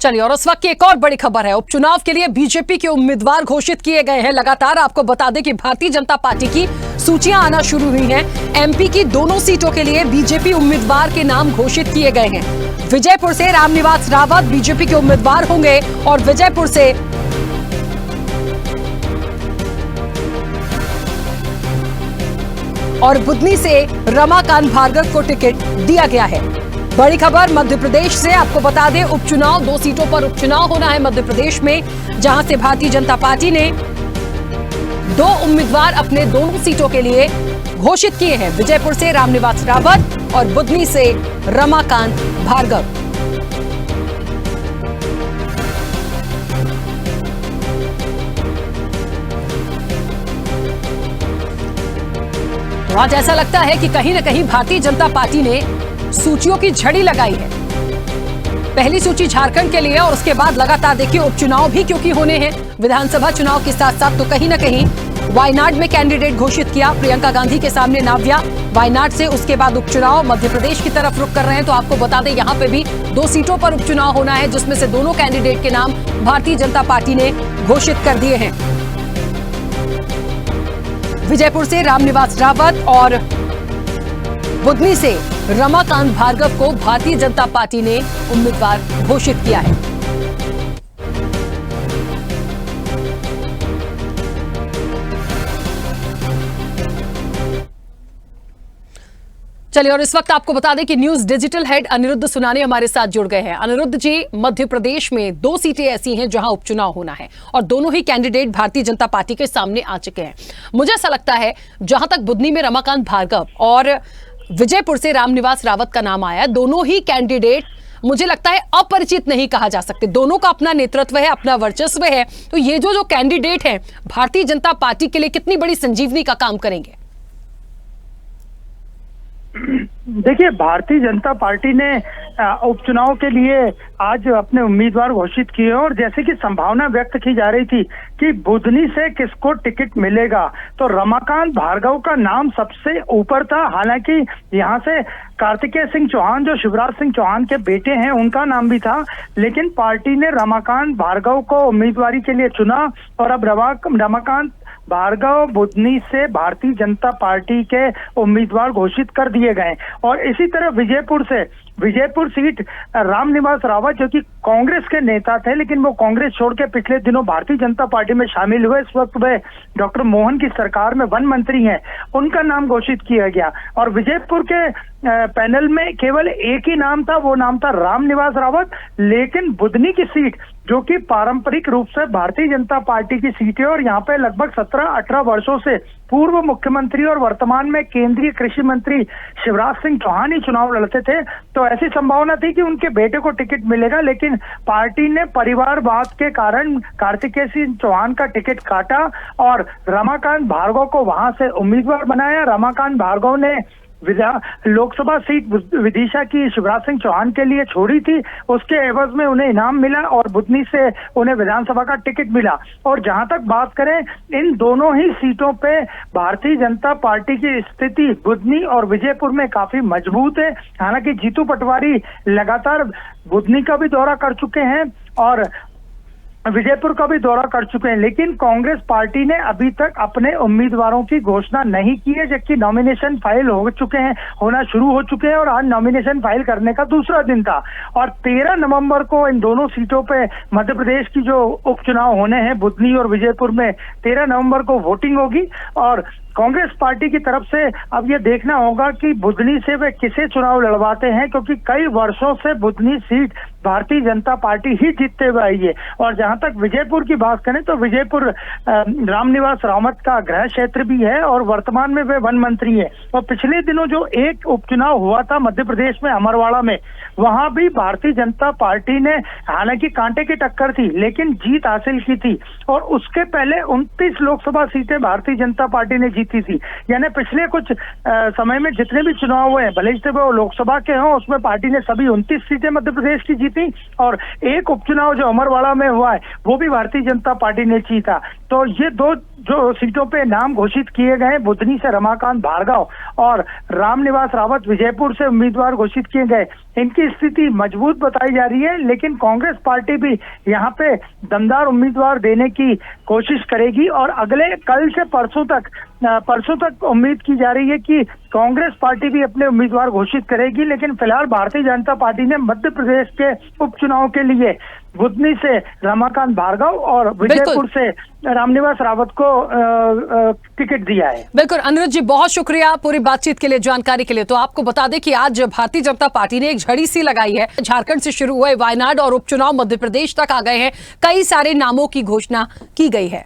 चलिए, और उस वक्त की एक और बड़ी खबर है। उपचुनाव के लिए बीजेपी के उम्मीदवार घोषित किए गए हैं। लगातार आपको बता दें कि भारतीय जनता पार्टी की सूचियां आना शुरू हुई हैं। एमपी की दोनों सीटों के लिए बीजेपी उम्मीदवार के नाम घोषित किए गए हैं। विजयपुर से रामनिवास रावत बीजेपी के उम्मीदवार होंगे और विजयपुर से और बुधनी से रमाकांत भार्गव को टिकट दिया गया है। बड़ी खबर मध्य प्रदेश से आपको बता दें, उपचुनाव 2 सीटों पर उपचुनाव होना है मध्य प्रदेश में, जहां से भारतीय जनता पार्टी ने 2 उम्मीदवार अपने दोनों सीटों के लिए घोषित किए हैं। विजयपुर से रामनिवास रावत और बुधनी से रमाकांत भार्गव। तो आज ऐसा लगता है कि कहीं ना कहीं भारतीय जनता पार्टी ने सूचियों की झड़ी लगाई है। पहली सूची झारखंड के लिए और उसके बाद लगातार देखिए उपचुनाव भी क्योंकि होने हैं विधानसभा चुनाव के साथ साथ, तो कहीं ना कहीं वायनाड में कैंडिडेट घोषित किया। प्रियंका गांधी के सामने नाव्या वायनाड से, उसके बाद उपचुनाव मध्य प्रदेश की तरफ रुख कर रहे हैं। तो आपको बता दें यहां पे भी 2 सीटों पर उपचुनाव होना है, जिसमें से दोनों कैंडिडेट के नाम भारतीय जनता पार्टी ने घोषित कर दिए हैं। विजयपुर से रामनिवास रावत और बुधनी से रमाकांत भार्गव को भारतीय जनता पार्टी ने उम्मीदवार घोषित किया है। चलिए, और इस वक्त आपको बता दें कि न्यूज डिजिटल हेड अनिरुद्ध सुनाने हमारे साथ जुड़ गए हैं। अनिरुद्ध जी, मध्य प्रदेश में 2 सीटें ऐसी हैं जहां उपचुनाव होना है और दोनों ही कैंडिडेट भारतीय जनता पार्टी के सामने आ चुके हैं। मुझे ऐसा लगता है जहां तक बुधनी में रमाकांत भार्गव और विजयपुर से रामनिवास रावत का नाम आया, दोनों ही कैंडिडेट मुझे लगता है अपरिचित नहीं कहा जा सकते। दोनों का अपना नेतृत्व है, अपना वर्चस्व है। तो ये जो कैंडिडेट हैं भारतीय जनता पार्टी के लिए कितनी बड़ी संजीवनी का काम करेंगे? देखिए, भारतीय जनता पार्टी ने उपचुनाव के लिए आज अपने उम्मीदवार घोषित किए और जैसे कि संभावना व्यक्त की जा रही थी कि बुधनी से किसको टिकट मिलेगा, तो रमाकांत भार्गव का नाम सबसे ऊपर था। हालांकि यहां से कार्तिकेय सिंह चौहान जो शिवराज सिंह चौहान के बेटे हैं उनका नाम भी था, लेकिन पार्टी ने रमाकांत भार्गव को उम्मीदवारी के लिए चुना और अब रमाकांत भार्गव बुधनी से भारतीय जनता पार्टी के उम्मीदवार घोषित कर दिए गए। और इसी तरह विजयपुर सीट रामनिवास रावत जो कि कांग्रेस के नेता थे, लेकिन वो कांग्रेस छोड़ के पिछले दिनों भारतीय जनता पार्टी में शामिल हुए। इस वक्त वे डॉक्टर मोहन की सरकार में वन मंत्री हैं, उनका नाम घोषित किया गया। और विजयपुर के पैनल में केवल एक ही नाम था, वो नाम था रामनिवास रावत। लेकिन बुधनी की सीट जो कि पारंपरिक रूप से भारतीय जनता पार्टी की सीट है और यहाँ पे लगभग 17-18 वर्षों से पूर्व मुख्यमंत्री और वर्तमान में केंद्रीय कृषि मंत्री शिवराज सिंह चौहान ही चुनाव लड़ते थे, तो ऐसी संभावना थी कि उनके बेटे को टिकट मिलेगा। लेकिन पार्टी ने परिवारवाद के कारण कार्तिकेय सिंह चौहान का टिकट काटा और रमाकांत भार्गव को वहां से उम्मीदवार बनाया। रमाकांत भार्गव ने लोकसभा सीट विदिशा की शिवराज सिंह चौहान के लिए छोड़ी थी, उसके एवज में उन्हें इनाम मिला और बुधनी से उन्हें विधानसभा का टिकट मिला। और जहां तक बात करें, इन दोनों ही सीटों पे भारतीय जनता पार्टी की स्थिति बुधनी और विजयपुर में काफी मजबूत है। हालांकि जीतू पटवारी लगातार बुधनी का भी दौरा कर चुके हैं और विजयपुर का भी दौरा कर चुके हैं, लेकिन कांग्रेस पार्टी ने अभी तक अपने उम्मीदवारों की घोषणा नहीं की है, जबकि नॉमिनेशन फाइल होना शुरू हो चुके हैं और आज नॉमिनेशन फाइल करने का दूसरा दिन था। और 13 नवंबर को इन दोनों सीटों पे मध्य प्रदेश की जो उपचुनाव होने हैं बुधनी और विजयपुर में, 13 नवंबर को वोटिंग होगी। और कांग्रेस पार्टी की तरफ से अब ये देखना होगा कि बुधनी से वे किसे चुनाव लड़वाते हैं, क्योंकि कई वर्षों से बुधनी सीट भारतीय जनता पार्टी ही जीतते हुए आई है। और जहां तक विजयपुर की बात करें तो विजयपुर रामनिवास रावत का गृह क्षेत्र भी है और वर्तमान में वे वन मंत्री है। और पिछले दिनों जो एक उपचुनाव हुआ था मध्य प्रदेश में अमरवाड़ा में, वहां भी भारतीय जनता पार्टी ने हालांकि कांटे की टक्कर थी लेकिन जीत हासिल की थी। और उसके पहले 29 लोकसभा सीटें भारतीय जनता पार्टी ने जीती थी। यानी पिछले कुछ समय में जितने भी चुनाव हुए हैं, भले ही वो लोकसभा के हों, उसमें पार्टी ने सभी 29 सीटें मध्य प्रदेश की जीती और एक उपचुनाव जो अमरवाड़ा में हुआ है वो भी भारतीय जनता पार्टी ने जीता। तो ये 2 जो सीटों पे नाम घोषित किए गए, बुधनी से रमाकांत भार्गव और रामनिवास रावत विजयपुर से उम्मीदवार घोषित किए गए, इनकी स्थिति मजबूत बताई जा रही है, लेकिन कांग्रेस पार्टी भी यहाँ पे दमदार उम्मीदवार देने की कोशिश करेगी और अगले कल से परसों तक उम्मीद की जा रही है कि कांग्रेस पार्टी भी अपने उम्मीदवार घोषित करेगी। लेकिन फिलहाल भारतीय जनता पार्टी ने मध्य प्रदेश के उपचुनाव के लिए बुधनी से रमाकांत भार्गव और विजयपुर से रामनिवास रावत को टिकट दिया है। बिल्कुल अनिरुद्ध जी, बहुत शुक्रिया पूरी बातचीत के लिए, जानकारी के लिए। तो आपको बता दें कि आज भारतीय जनता पार्टी ने एक झड़ी सी लगाई है। झारखंड से शुरू हुए वायनाड और उपचुनाव मध्य प्रदेश तक आ गए हैं, कई सारे नामों की घोषणा की गई है।